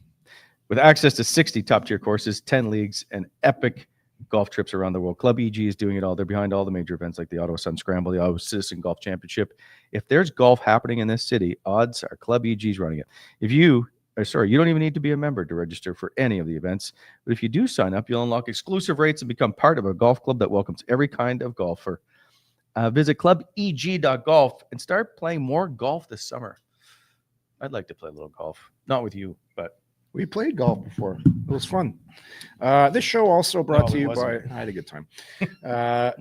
With access to 60 top-tier courses, 10 leagues, and epic golf trips around the world, Club EG is doing it all. They're behind all the major events like the Ottawa Sun Scramble, the Ottawa Citizen Golf Championship. If there's golf happening in this city, odds are Club EG is running it. You don't even need to be a member to register for any of the events. But if you do sign up, you'll unlock exclusive rates and become part of a golf club that welcomes every kind of golfer. Visit clubeg.golf and start playing more golf this summer. I'd like to play a little golf. Not with you, but we played golf before. It was fun. This show also brought to you by... I had a good time.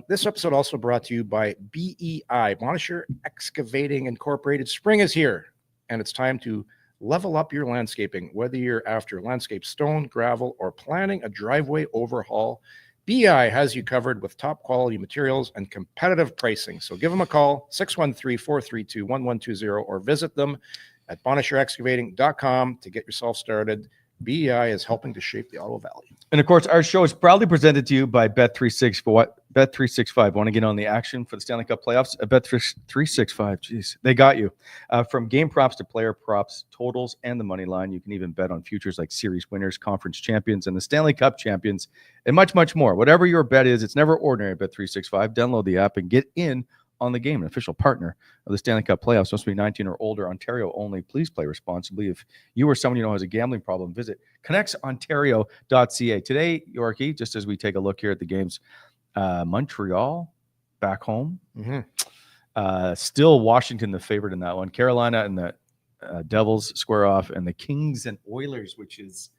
This episode also brought to you by BEI, Monisher Excavating Incorporated. Spring is here, and it's time to level up your landscaping. Whether you're after landscape stone, gravel, or planning a driveway overhaul, BEI has you covered with top quality materials and competitive pricing. So give them a call, 613-432-1120, or visit them at BonisherExcavating.com to get yourself started. BEI is helping to shape the Ottawa Valley. And of course, our show is proudly presented to you by Bet365. Bet365. Want to get on the action for the Stanley Cup playoffs? Bet365. Jeez, they got you. From game props to player props, totals, and the money line, you can even bet on futures like series winners, conference champions, and the Stanley Cup champions, and much, much more. Whatever your bet is, it's never ordinary at Bet365. Download the app and get in on the game, an official partner of the Stanley Cup playoffs. Must be 19 or older, Ontario only. Please play responsibly. If you or someone you know has a gambling problem, visit connectsontario.ca. Today, Yorkie, just as we take a look here at the games, Montreal back home. Still Washington the favorite in that one. Carolina and the Devils square off, and the Kings and Oilers, which is,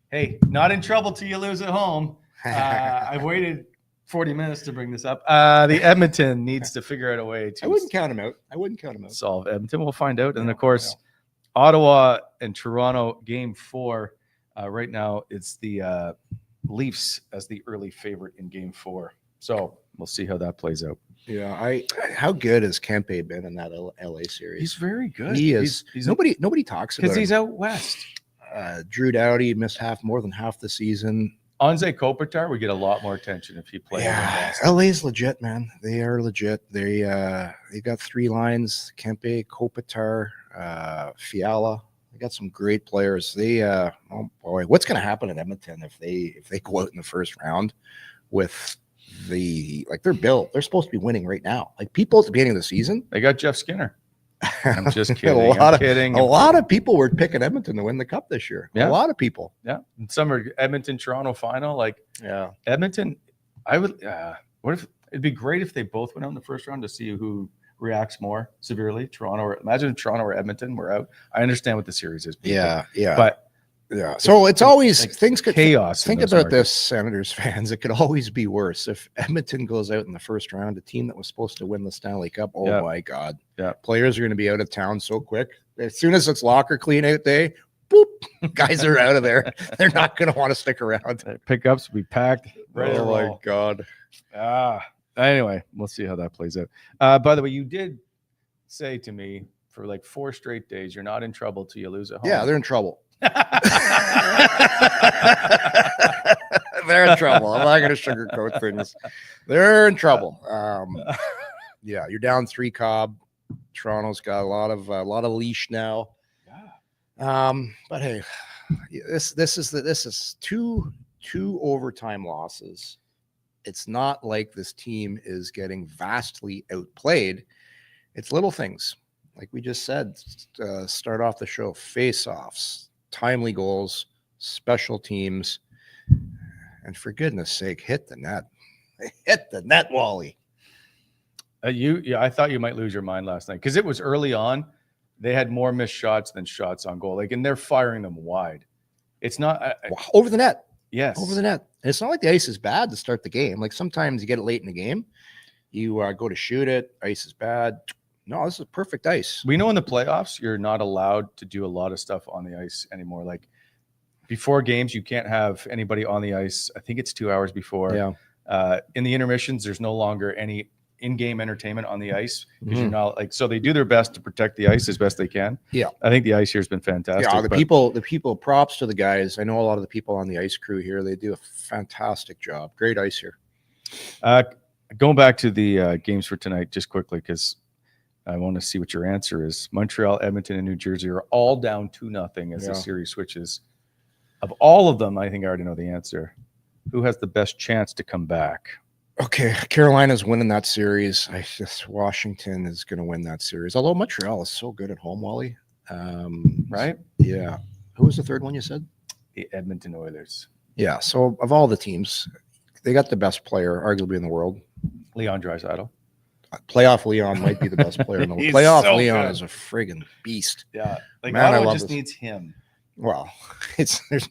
hey, not in trouble till you lose at home. I've waited 40 minutes to bring this up. The Edmonton needs to figure out a way to I wouldn't count him out. solve Edmonton. We'll find out. And of course, Ottawa and Toronto game 4. Right now, it's the Leafs as the early favorite in game 4. So we'll see how that plays out. Yeah, how good has Kempe been in that LA series? He's very good. He is. He's nobody talks about because him. he's out west. Drew Doughty missed more than half the season. Anze Kopitar would get a lot more Yeah, attention if he played. LA's legit, man. They are legit. They got 3 lines: Kempe, Kopitar, Fiala. They got some great players. They oh boy, what's going to happen in Edmonton if they go out in the first round with they're built? They're supposed to be winning right now. Like people at the beginning of the season, They got Jeff Skinner. I'm just kidding. a lot of people were picking Edmonton to win the cup this year. Yeah. A lot of people. Yeah, and some are Edmonton Toronto final. Like Edmonton, I would. What if it'd be great if they both went out in the first round to see who reacts more severely? Toronto, or imagine if Toronto or Edmonton were out. I understand what the series is. Yeah. But yeah. So it's always like things could chaos. Think about this, Senators fans. It could always be worse if Edmonton goes out in the first round. A team that was supposed to win the Stanley Cup. Oh my God. Yeah. Players are going to be out of town so quick. As soon as it's locker clean out day, boop, guys are out of there. They're not going to want to stick around. Pickups will be packed. Oh my God. Anyway, we'll see how that plays out. By the way, you did say to me for like 4 straight days, you're not in trouble till you lose at home. Yeah, they're in trouble. They're in trouble. I'm not going to sugarcoat things. They're in trouble. Yeah, you're down 3 Cobb. Toronto's got a lot of leash now. Yeah. But hey, this is two overtime losses. It's not like this team is getting vastly outplayed. It's little things, like we just said. Start off the show: face-offs, timely goals, special teams, and for goodness sake, hit the net. Hit the net, Wally. I thought you might lose your mind last night because it was early on. They had more missed shots than shots on goal. And they're firing them wide. It's not over the net. Yes, over the net. And it's not like the ice is bad to start the game. Like sometimes you get it late in the game, you go to shoot it, ice is bad. No, this is perfect ice. We know in the playoffs you're not allowed to do a lot of stuff on the ice anymore. Like before games, you can't have anybody on the ice. I think it's 2 hours before. Yeah. In the intermissions, there's no longer any in-game entertainment on the ice because you're not so they do their best to protect the ice as best they can. Yeah. I think the ice here has been fantastic. Yeah, the people, props to the guys. I know a lot of the people on the ice crew here. They do a fantastic job. Great ice here. Going back to the games for tonight, just quickly, because I want to see what your answer is. Montreal, Edmonton, and New Jersey are all down 2-0 as the series switches. Of all of them, I think I already know the answer. Who has the best chance to come back? Okay, Carolina's winning that series. I guess Washington is going to win that series. Although Montreal is so good at home, Wally. Right? Yeah. Who was the third one you said? The Edmonton Oilers. Yeah. So of all the teams, they got the best player, arguably in the world. Leon Draisaitl. Playoff Leon might be the best player in the world. Playoff Leon is a friggin' beast. Yeah. Like Man, Ottawa just needs him. Well, Can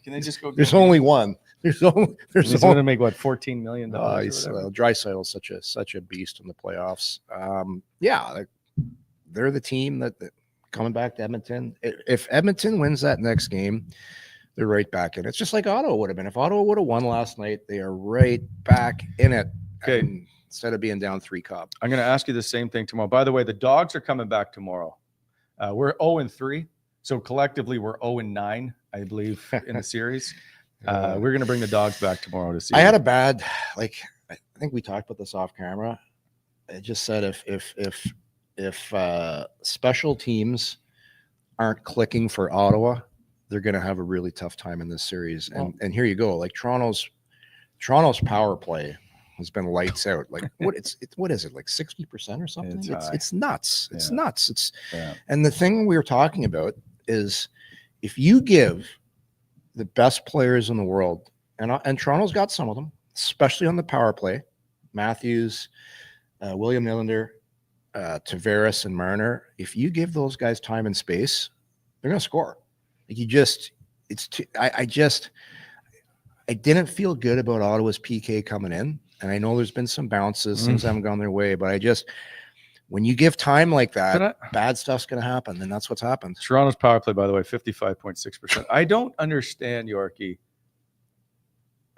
they just go? There's only one. There's going only to make what $14 million. Draisaitl such a beast in the playoffs. Yeah, they're the team that coming back to Edmonton. If Edmonton wins that next game, they're right back in. It's just like Ottawa would have been. If Ottawa would have won last night, they are right back in it. Okay. Instead of being down 3 Cobb. I'm going to ask you the same thing tomorrow. By the way, the Dogs are coming back tomorrow. We're 0-3. So collectively, we're 0-9, I believe, in the series. We're going to bring the dogs back tomorrow to see. I had a bad, I think we talked about this off camera. I just said if special teams aren't clicking for Ottawa, they're going to have a really tough time in this series. And here you go. Like Toronto's power play has been lights out. Like what is it? Like 60% or something? It's nuts. It's nuts. And the thing we were talking about is if you give the best players in the world, and Toronto's got some of them, especially on the power play, Matthews, William Nylander, Tavares, and Marner. If you give those guys time and space, they're going to score. Like I didn't feel good about Ottawa's PK coming in, and I know there's been some bounces, things haven't gone their way, but when you give time like that, bad stuff's going to happen, and that's what's happened. Toronto's power play, by the way, 55.6%. I don't understand, Yorkie,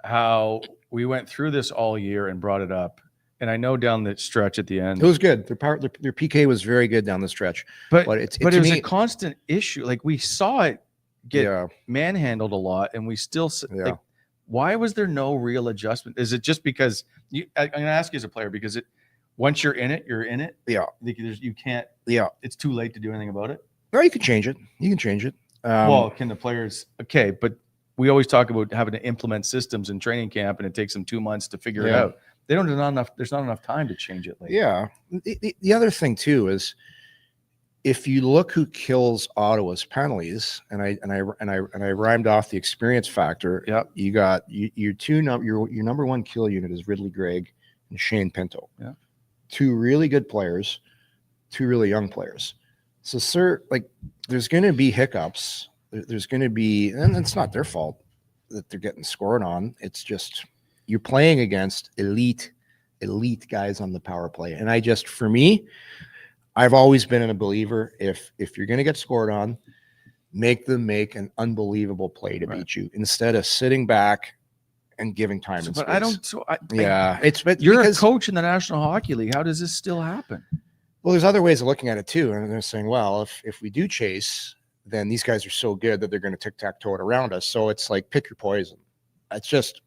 how we went through this all year and brought it up. And I know down the stretch at the end, it was good. Their PK was very good down the stretch, but it was a constant issue. Like we saw it get manhandled a lot, and we still like, why was there no real adjustment? Is it just because I'm going to ask you as a player, because once you're in it, you're in it. Yeah, you can't. Yeah, it's too late to do anything about it. No, you can change it. Well, can the players? Okay, but we always talk about having to implement systems in training camp, and it takes them 2 months to figure it out. There's not enough time to change it later. Yeah. The other thing too is if you look who kills Ottawa's penalties, and I rhymed off the experience factor. Yeah. You got your number one kill unit is Ridley Gregg and Shane Pinto. Yeah. Two really good players, two really young players. So, sir, there's going to be hiccups. There's going to be, and it's not their fault that they're getting scored on. It's just you're playing against elite guys on the power play. And for me, I've always been a believer, if you're going to get scored on, make them make an unbelievable play to beat you instead of sitting back and giving time and space. But you're a coach in the National Hockey League. How does this still happen? Well, there's other ways of looking at it too. And they're saying, well, if we do chase, then these guys are so good that they're going to tic-tac-toe it around us. So it's like, pick your poison. That's just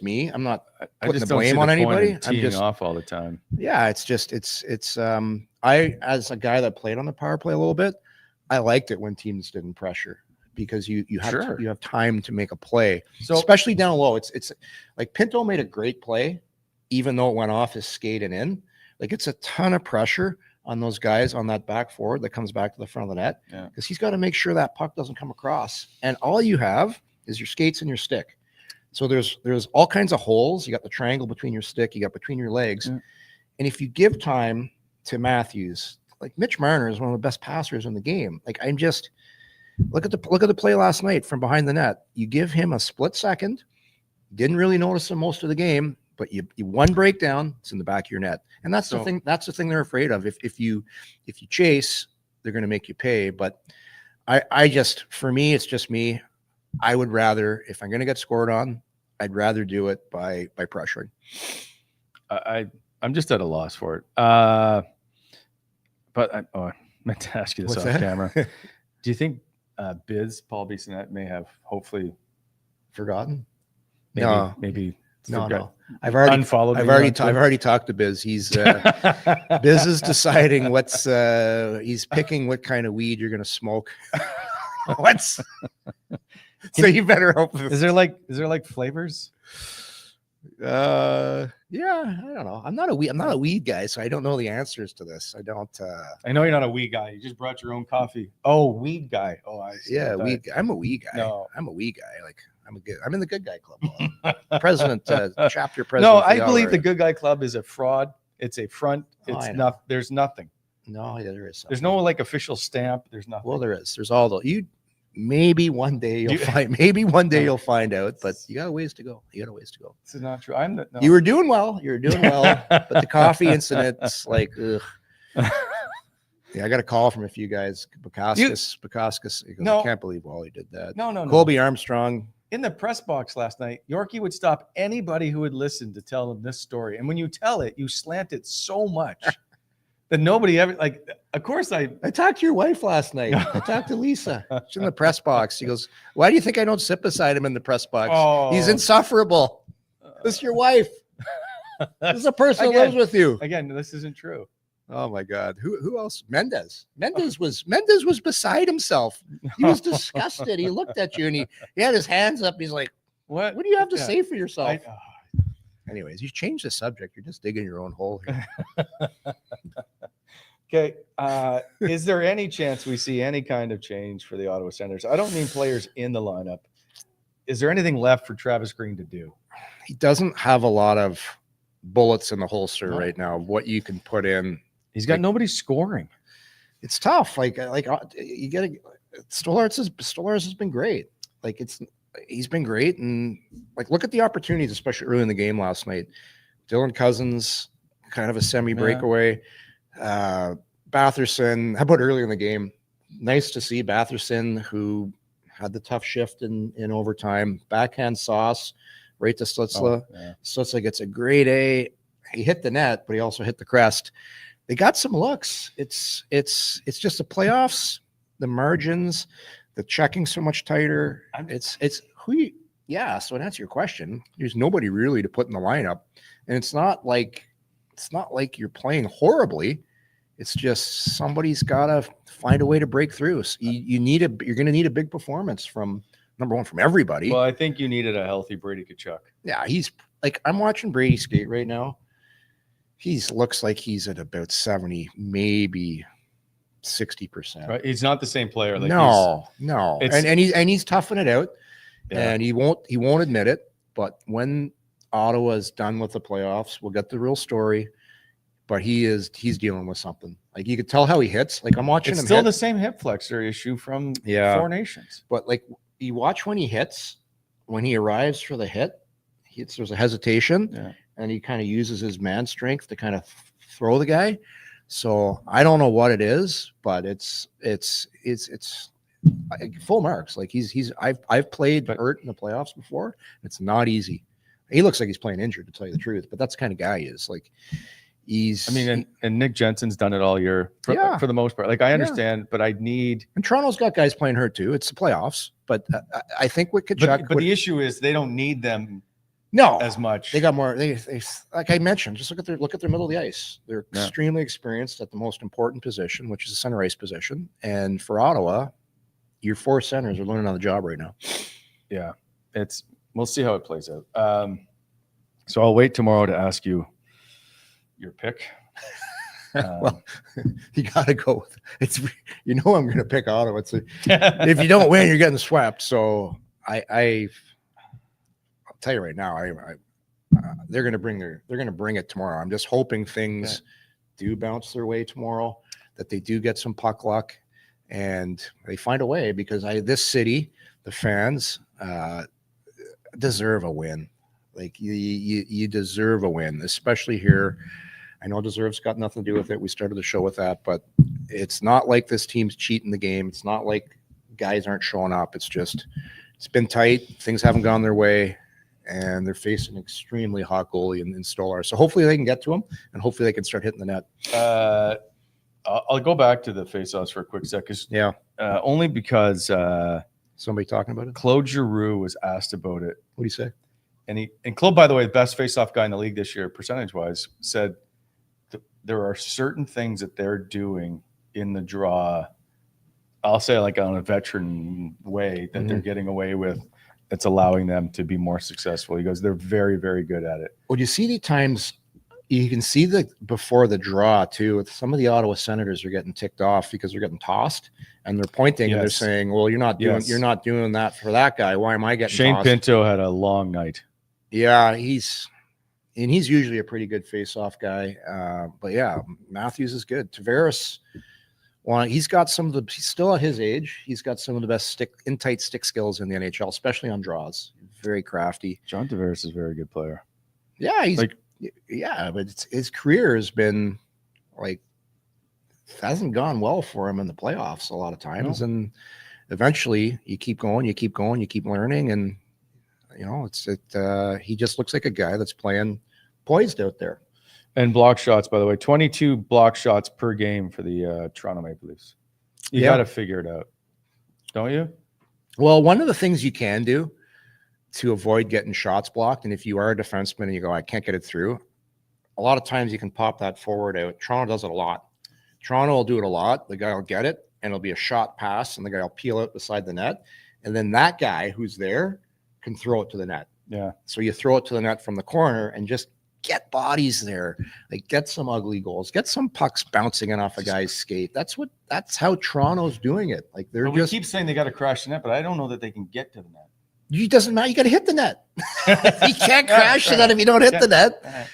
me. I'm not putting the blame on anybody. I'm just off all the time. Yeah, I, as a guy that played on the power play a little bit, I liked it when teams didn't pressure because you have time to make a play, especially down low. It's like Pinto made a great play, even though it went off his skate and in. Like it's a ton of pressure on those guys on that back forward that comes back to the front of the net because he's got to make sure that puck doesn't come across. And all you have is your skates and your stick. So there's all kinds of holes. You got the triangle between your stick, you got between your legs. Yeah. And if you give time to Matthews, like Mitch Marner is one of the best passers in the game. Like I'm just look at the play last night from behind the net. You give him a split second, didn't really notice him most of the game, but you one breakdown, it's in the back of your net. And that's the thing they're afraid of. If you chase, they're gonna make you pay. But for me, it's just me. I would rather, if I'm going to get scored on, I'd rather do it by pressuring. I'm just at a loss for it. But I meant to ask you this off camera. Do you think Paul Bissonnette may have hopefully forgotten? Maybe. No. I've already talked to Biz. He's Biz is deciding he's picking what kind of weed you're going to smoke. So you better hope. Is there like flavors? Yeah, I don't know. I'm not a weed guy, so I don't know the answers to this. I don't. I know you're not a weed guy. You just brought your own coffee. Oh, weed guy. Oh, I see. Yeah, weed guy. I'm a weed guy. No, I'm a weed guy. Like I'm in the good guy club. President, chapter president. No, I believe the good guy club is a fraud. It's a front. It's not. There's nothing. No, yeah, there is. Something. There's no official stamp. There's nothing. Well, there is. There's all the Maybe one day you'll find out, but you got a ways to go. This is not true. You were doing well. But the coffee incident's like, ugh. Yeah, I got a call from a few guys. Bukowskis. I can't believe Wally did that. No. Colby Armstrong. In the press box last night, Yorkie would stop anybody who would listen to tell him this story. And when you tell it, you slant it so much that nobody ever like. Of course, I talked to your wife last night. I talked to Lisa. She's in the press box. She goes, "Why do you think I don't sit beside him in the press box? He's insufferable." This is your wife. This is a person who lives with you. Again, this isn't true. Oh my God. Who else? Mendez was beside himself. He was disgusted. He looked at you and he had his hands up. He's like, what do you have to say for yourself? Anyways, you changed the subject. You're just digging your own hole here. Okay. Is there any chance we see any kind of change for the Ottawa Senators? I don't mean players in the lineup. Is there anything left for Travis Green to do? He doesn't have a lot of bullets in the holster right now. What you can put in. He's got nobody scoring. It's tough. Like you get Stolarz has been great. He's been great, and look at the opportunities, especially early in the game last night. Dylan Cousins, kind of a semi breakaway. Batherson. How about earlier in the game? Nice to see Batherson, who had the tough shift in overtime. Backhand sauce right to Stutzle. Stutzle gets a grade A. He hit the net, but he also hit the crest. They got some looks. It's just the playoffs, the margins, the checking so much tighter. So to answer your question, there's nobody really to put in the lineup, and it's not like you're playing horribly. It's just somebody's got to find a way to break through. So you're going to need a big performance from number one from everybody. Well, I think you needed a healthy Brady Tkachuk. Yeah, he's I'm watching Brady skate right now. He looks like he's at about 70, maybe 60%. Right? He's not the same player. No. And he's toughing it out, and he won't admit it. But when Ottawa's done with the playoffs, we'll get the real story. But he's dealing with something. You could tell how he hits. I'm watching him. It's still the same hip flexor issue from Four Nations. But you watch when he hits, when he arrives for the hit, there's a hesitation, and he kind of uses his man strength to kind of throw the guy. So I don't know what it is, but it's full marks. I've played hurt in the playoffs before. It's not easy. He looks like he's playing injured, to tell you the truth, but that's the kind of guy he is. And Nick Jensen's done it all year for the most part. I understand, but and Toronto's got guys playing hurt too. It's the playoffs, but I think with Tkachuk. But the issue is they don't need them. No, as much. They got more. They like I mentioned. Just look at their middle of the ice. They're extremely experienced at the most important position, which is the center ice position. And for Ottawa, your four centers are learning on the job right now. Yeah, we'll see how it plays out. So I'll wait tomorrow to ask you your pick. Well, you got to go with it's. I'm going to pick Ottawa. If you don't win, you're getting swept. So I'll tell you right now, they're going to bring it tomorrow. I'm just hoping things do bounce their way tomorrow, that they do get some puck luck, and they find a way, because this city, the fans deserve a win. You deserve a win, especially here. I know deserve's got nothing to do with it. We started the show with that, but it's not like this team's cheating the game. It's not like guys aren't showing up. It's been tight. Things haven't gone their way, and they're facing an extremely hot goalie in Stolarz. So hopefully they can get to him, and hopefully they can start hitting the net. I'll go back to the faceoffs for a quick second. Only because somebody talking about it. Claude Giroux was asked about it. What do you say? And Claude, by the way, the best faceoff guy in the league this year, percentage-wise, said there are certain things that they're doing in the draw, I'll say on a veteran way, that they're getting away with, that's allowing them to be more successful. He goes, they're very, very good at it. Well, you see the times, you can see before the draw too, some of the Ottawa Senators are getting ticked off because they're getting tossed, and they're pointing and they're saying, well, you're not doing that for that guy. Why am I getting Shane tossed? Pinto had a long night. Yeah, he's usually a pretty good face-off guy. But yeah, Matthews is good. Tavares, well, he's still at his age, he's got some of the best tight stick skills in the NHL, especially on draws. Very crafty. John Tavares is a very good player. Yeah, but his career has been hasn't gone well for him in the playoffs a lot of times. No. And eventually you keep going, you keep learning, and he just looks like a guy that's playing poised out there. And block shots, by the way, 22 block shots per game for the Toronto Maple Leafs. You got to figure it out, don't you? Well, one of the things you can do to avoid getting shots blocked, and if you are a defenseman and you go, I can't get it through, a lot of times you can pop that forward out. Toronto does it a lot. Toronto will do it a lot. The guy will get it, and it'll be a shot pass, and the guy will peel out beside the net. And then that guy who's there can throw it to the net. Yeah. So you throw it to the net from the corner and just get bodies there. Like, get some ugly goals. Get some pucks bouncing in off a guy's skate. That's how Toronto's doing it. Like, they're we keep saying they got to crash the net, but I don't know that they can get to the net. It doesn't matter. You got to hit the net. You can't crash the net if you don't hit the net.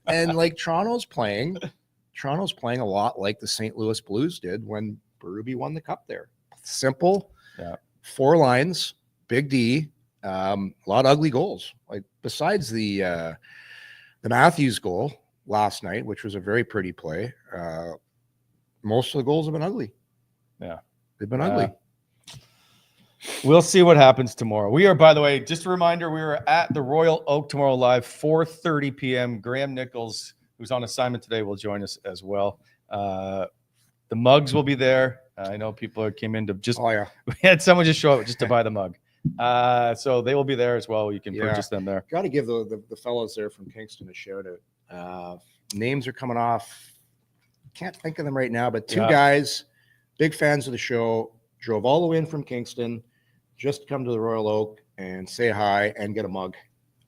And like Toronto's playing a lot like the St. Louis Blues did when Berube won the cup there. Simple, 4 lines, big D, a lot of ugly goals. Like, besides the Matthews goal last night, which was a very pretty play, most of the goals have been ugly. Yeah, they've been ugly. We'll see what happens tomorrow. We are, by the way, just a reminder, we are at the Royal Oak tomorrow live, 4:30 p.m. Graham Nichols, who's on assignment today, will join us as well. The mugs will be there. I know people came in to just. Oh yeah. We had someone just show up just to buy the mug. So they will be there as well. You can purchase them there. Got to give the fellows there from Kingston a shout out. Names are coming off. Can't think of them right now, but 2 guys, big fans of the show, drove all the way in from Kingston just to come to the Royal Oak and say hi and get a mug.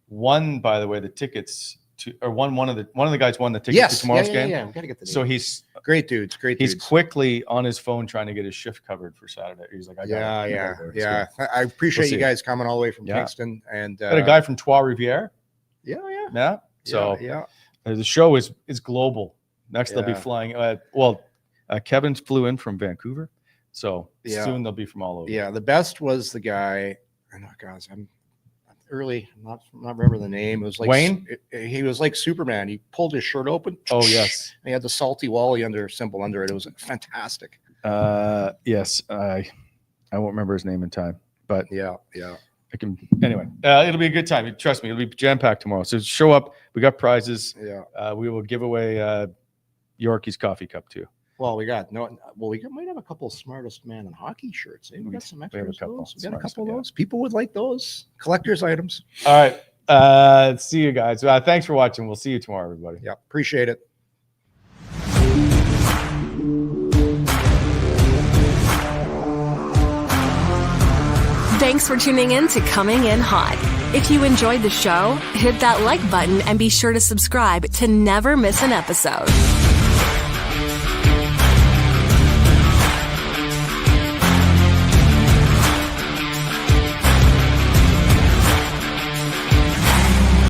One, by the way, the tickets to, or one of the guys won the tickets to tomorrow's game. Yeah, we got to get the So he's great dudes. He's quickly on his phone trying to get his shift covered for Saturday. He's like, yeah. I appreciate you guys coming all the way from Kingston. And got a guy from Trois-Rivières. Yeah. So the show is global. Next they'll be flying. Kevin flew in from Vancouver, so soon they'll be from all over. Yeah, the best was the guy. Oh guys, I'm early. Not remember the name. It was like Wayne. He was like Superman. He pulled his shirt open. Oh yes. And he had the salty Wally symbol under it. It was fantastic. Yes, I won't remember his name in time, but yeah. I can anyway. It'll be a good time. Trust me, it'll be jam packed tomorrow. So show up. We got prizes. Yeah. We will give away Yorkie's coffee cup too. Well, we might have a couple of smartest man in hockey shirts. We got some extra. We got a couple of those. People would like those collector's items. All right. See you guys. Thanks for watching. We'll see you tomorrow, everybody. Yeah. Appreciate it. Thanks for tuning in to Coming In Hot. If you enjoyed the show, hit that like button and be sure to subscribe to never miss an episode.